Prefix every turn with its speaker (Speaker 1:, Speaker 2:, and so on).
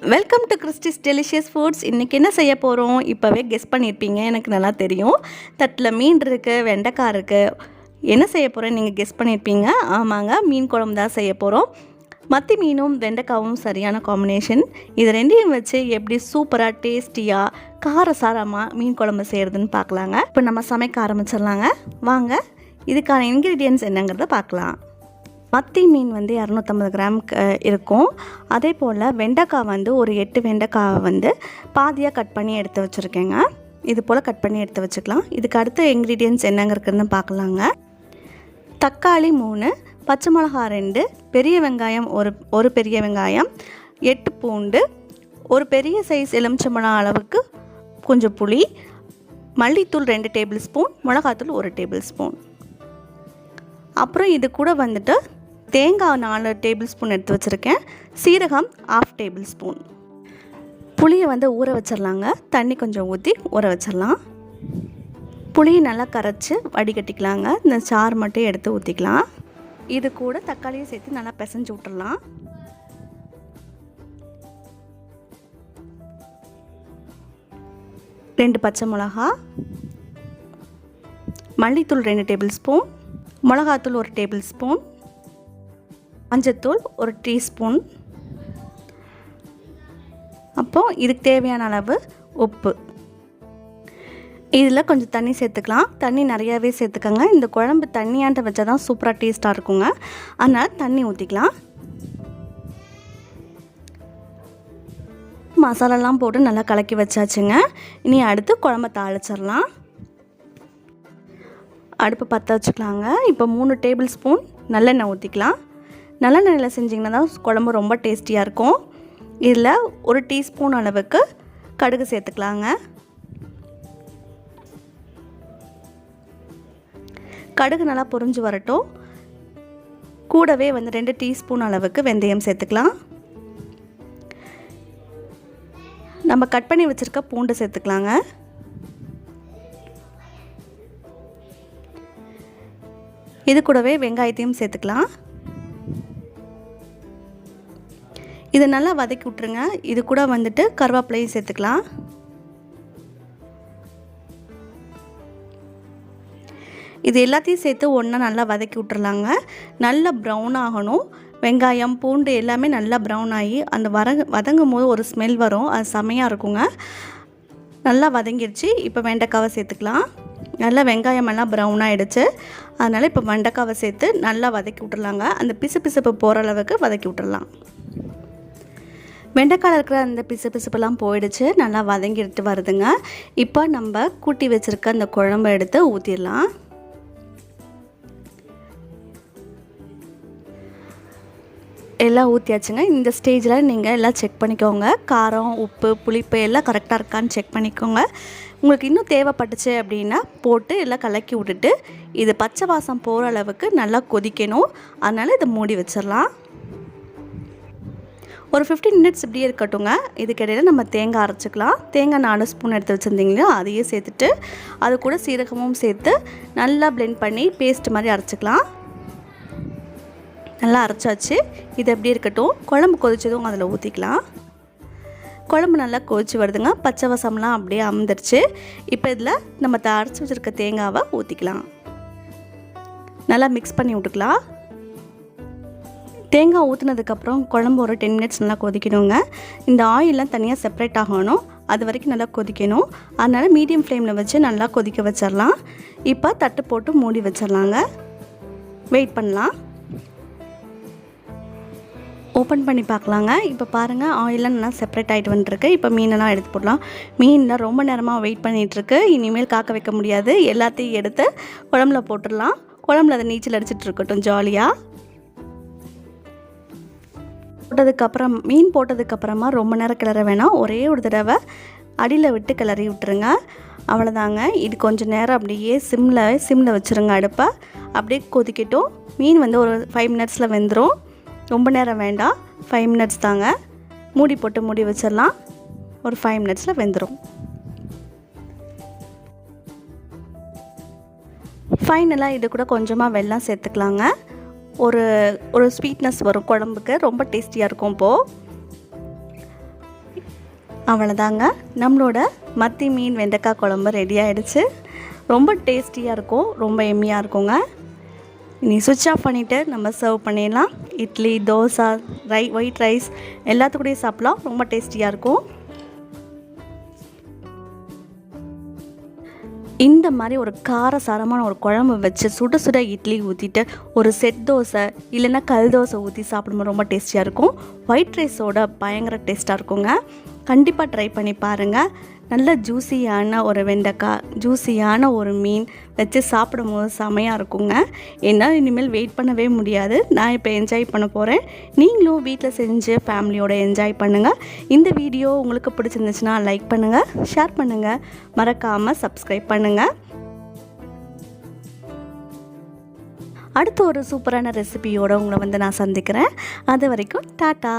Speaker 1: Welcome to Christy's delicious foods. இன்றைக்கி என்ன செய்ய போகிறோம் இப்போவே கெஸ் பண்ணியிருப்பீங்க, எனக்கு நல்லா தெரியும். தட்டில் மீன் இருக்குது, வெண்டைக்காய் இருக்குது. என்ன செய்ய போகிறேன் நீங்கள் கெஸ் பண்ணியிருப்பீங்க. ஆமாங்க, மீன் குழம்பு தான் செய்ய போகிறோம். மத்தி மீனும் வெண்டைக்காவும் சரியான காம்பினேஷன். இது ரெண்டையும் வச்சு எப்படி சூப்பராக டேஸ்டியாக காரசாரமாக மீன் குழம்பு செய்கிறதுன்னு பார்க்கலாங்க. இப்போ நம்ம சமைக்க ஆரம்பிச்சிடலாங்க. வாங்க, இதுக்கான இன்க்ரீடியன்ட்ஸ் என்னங்கிறத பார்க்கலாம். மத்தி மீன் 250 கிராம் இருக்கும். அதே போல் வெண்டைக்காய் ஒரு 8 வெண்டைக்காய் பாதியாக கட் பண்ணி எடுத்து வச்சுருக்கேங்க. இது போல் கட் பண்ணி எடுத்து வச்சுக்கலாம். இதுக்கு அடுத்த இன்க்ரீடியன்ட்ஸ் என்னங்கிறதுன்னு பார்க்கலாங்க. தக்காளி 3, பச்சை மிளகா 2, பெரிய வெங்காயம் ஒரு பெரிய வெங்காயம், 8 பூண்டு, ஒரு பெரிய சைஸ் எலுமிச்சம்பழம் அளவுக்கு கொஞ்சம் புளி, மல்லித்தூள் 2 டேபிள் ஸ்பூன், மிளகாத்தூள் 1 டேபிள் ஸ்பூன். அப்புறம் இது கூட தேங்காய் 4 டேபிள் ஸ்பூன் எடுத்து வச்சுருக்கேன். சீரகம் 1/2 டேபிள் ஸ்பூன். புளியை ஊற வச்சிடலாங்க. தண்ணி கொஞ்சம் ஊற்றி ஊற வச்சிடலாம். புளியை நல்லா கரைச்சி வடிகட்டிக்கலாங்க. இந்த சாறு மட்டும் எடுத்து ஊற்றிக்கலாம். இது கூட தக்காளியை சேர்த்து நல்லா பிசைஞ்சு விட்டுடலாம். ரெண்டு பச்சை மிளகா, மல்லித்தூள் 2 டேபிள் ஸ்பூன், மிளகாத்தூள் 1 டேபிள் ஸ்பூன், மஞ்சத்தூள் 1 டீஸ்பூன், அப்போ இதுக்கு தேவையான அளவு உப்பு. இதில் கொஞ்சம் தண்ணி சேர்த்துக்கலாம். தண்ணி நிறையாவே சேர்த்துக்கோங்க. இந்த குழம்பு தண்ணியாண்ட வச்சா தான் சூப்பராக டேஸ்ட்டாக இருக்குங்க. அதனால் தண்ணி ஊற்றிக்கலாம். மசாலாலாம் போட்டு நல்லா கலக்கி வச்சாச்சுங்க. இனி அடுத்து குழம்பை தாளிச்சிடலாம். அடுப்பு பற்ற வச்சுக்கலாங்க. இப்போ 3 டேபிள் ஸ்பூன் நல்லெண்ணெய் ஊற்றிக்கலாம். நல்லெண்ணெயில் செஞ்சிங்கன்னா தான் குழம்பு ரொம்ப டேஸ்டியாக இருக்கும். இதில் 1 டீஸ்பூன் அளவுக்கு கடுகு சேர்த்துக்கலாங்க. கடுகு நல்லா பொரிஞ்சு வரட்டும். கூடவே 2 டீஸ்பூன் அளவுக்கு வெந்தயம் சேர்த்துக்கலாம். நம்ம கட் பண்ணி வச்சுருக்க பூண்டு சேர்த்துக்கலாங்க. இது கூடவே வெங்காயத்தையும் சேர்த்துக்கலாம். இதை நல்லா வதக்கி விட்ருங்க. இது கூட கருவேப்பிலையும் சேர்த்துக்கலாம். இது எல்லாத்தையும் சேர்த்து ஒன்றா நல்லா வதக்கி விட்டுறலாங்க. நல்லா ப்ரௌன் ஆகணும். வெங்காயம் பூண்டு எல்லாமே நல்லா ப்ரௌன் ஆகி அந்த வதங்கும் போது ஒரு ஸ்மெல் வரும். அது செமையாக இருக்குங்க. நல்லா வதங்கிடுச்சு. இப்போ வெண்டைக்காவை சேர்த்துக்கலாம். நல்லா வெங்காயமெல்லாம் ப்ரௌன் ஆகிடுச்சு. அதனால் இப்போ வெண்டைக்காவை சேர்த்து நல்லா வதக்கி விட்டுறலாங்க. அந்த பிசுப்பு போகிற அளவுக்கு வதக்கி விட்டுறலாம். வெண்டைக்காயில் இருக்கிற அந்த பிசுப்பெல்லாம் போயிடுச்சு. நல்லா வதங்கிட்டு வருதுங்க. இப்போ நம்ம கூட்டி வச்சுருக்க அந்த குழம்பை எடுத்து ஊற்றிடலாம். எல்லாம் ஊற்றியாச்சுங்க. இந்த ஸ்டேஜில் நீங்கள் எல்லாம் செக் பண்ணிக்கோங்க. காரம், உப்பு, புளிப்பு எல்லாம் கரெக்டாக இருக்கான்னு செக் பண்ணிக்கோங்க. உங்களுக்கு இன்னும் தேவைப்பட்டுச்சு அப்படின்னா போட்டு எல்லாம் கலக்கி விட்டுட்டு இது பச்சை வாசம் போகிற அளவுக்கு நல்லா கொதிக்கணும். அதனால் இதை மூடி வச்சிடலாம். ஒரு 15 மினிட்ஸ் இப்படியே இருக்கட்டுங்க. இதுக்கிடையில் நம்ம தேங்காய் அரைச்சிக்கலாம். தேங்காய் 4 ஸ்பூன் எடுத்து வச்சுருந்தீங்களோ அதையே சேர்த்துட்டு அது கூட சீரகமும் சேர்த்து நல்லா பிளெண்ட் பண்ணி பேஸ்ட் மாதிரி அரைச்சிக்கலாம். நல்லா அரைச்சாச்சு. இது எப்படி இருக்கட்டும். குழம்பு கொதிச்சதும் அதில் ஊற்றிக்கலாம். குழம்பு நல்லா கொதிச்சு வருதுங்க. பச்சை வாசம்லாம் அப்படியே அமர்ந்துருச்சு. இப்போ இதில் நம்ம அரைச்சி வச்சுருக்க தேங்காவை ஊற்றிக்கலாம். நல்லா மிக்ஸ் பண்ணி விட்டுக்கலாம். தேங்காய் ஊற்றுனதுக்கப்புறம் குழம்பு ஒரு 10 மினிட்ஸ் நல்லா கொதிக்கணுங்க. இந்த ஆயிலெலாம் தனியாக செப்பரேட் ஆகணும். அது வரைக்கும் நல்லா கொதிக்கணும். அதனால் மீடியம் ஃப்ளேமில் வச்சு நல்லா கொதிக்க வச்சிடலாம். இப்போ தட்டு போட்டு மூடி வச்சிடலாங்க. வெயிட் பண்ணலாம். ஓப்பன் பண்ணி பார்க்கலாங்க. இப்போ பாருங்கள், ஆயிலெலாம் நல்லா செப்பரேட் ஆகிட்டு வந்துருக்கு. இப்போ மீனெல்லாம் எடுத்து போடலாம். மீனில் ரொம்ப நேரமாக வெயிட் பண்ணிகிட்ருக்கு. இனிமேல் காக்க வைக்க முடியாது. எல்லாத்தையும் எடுத்து குழம்புல போட்டுடலாம். குழம்புல அதை நீச்சல் அடிச்சிட்டு இருக்கட்டும் ஜாலியாக. மீன் போட்டதுக்கப்புறமா ரொம்ப நேரம் கிளற வேணாம். ஒரே ஒரு தடவை அடியில் விட்டு கிளறி விட்டுருங்க. அவ்வளோதாங்க. இது கொஞ்சம் நேரம் அப்படியே சிம்மில் வச்சுருங்க. அடுப்பை அப்படியே கொதிக்கட்டும். மீன் ஒரு 5 மினிட்ஸில் வெந்துடும். ரொம்ப நேரம் வேண்டாம், 5 மினிட்ஸ் தாங்க. மூடி போட்டு மூடி வச்சிடலாம். ஒரு 5 மினிட்ஸில் வெந்துடும். ஃபைனலாக இது கூட கொஞ்சமாக வெல்லம் சேர்த்துக்கலாங்க. ஒரு ஸ்வீட்னஸ் வரும் குழம்புக்கு. ரொம்ப டேஸ்டியாக இருக்கும். இப்போது அவ்வளோதாங்க, நம்மளோட மத்தி மீன் வெண்டைக்காய் குழம்பு ரெடி ஆகிடுச்சு. ரொம்ப டேஸ்டியாக இருக்கும், ரொம்ப எம்மியாக இருக்குங்க. இனி சுவிட்ச் ஆஃப் பண்ணிவிட்டு நம்ம சர்வ் பண்ணிடலாம். இட்லி, தோசை, ஒயிட் ரைஸ் எல்லாத்துக்கூடயும் சாப்பிட்லாம். ரொம்ப டேஸ்டியாக இருக்கும். இந்த மாதிரி ஒரு காரசாரமான ஒரு குழம்பு வச்சு சுட சுட இட்லி ஊற்றிட்டு ஒரு செட் தோசை இல்லைன்னா கல் தோசை ஊற்றி சாப்பிடும்போது ரொம்ப டேஸ்டியாக இருக்கும். ஒயிட் ரைஸோட பயங்கர டேஸ்ட்டாக இருக்குங்க. கண்டிப்பாக ட்ரை பண்ணி பாருங்கள். நல்ல ஜூஸியான ஒரு வெண்டைக்காய், ஜூஸியான ஒரு மீன் வச்சு சாப்பிடும்போது செமையாக இருக்குங்க. என்னால் இனிமேல் வெயிட் பண்ணவே முடியாது. நான் இப்போ என்ஜாய் பண்ண போகிறேன். நீங்களும் வீட்டில் செஞ்சு ஃபேமிலியோடு என்ஜாய் பண்ணுங்கள். இந்த வீடியோ உங்களுக்கு பிடிச்சிருந்துச்சுன்னா லைக் பண்ணுங்கள், ஷேர் பண்ணுங்கள், மறக்காமல் சப்ஸ்கிரைப் பண்ணுங்கள். அடுத்து ஒரு சூப்பரான ரெசிபியோடு உங்களை நான் சந்திக்கிறேன். அது வரைக்கும் டாட்டா.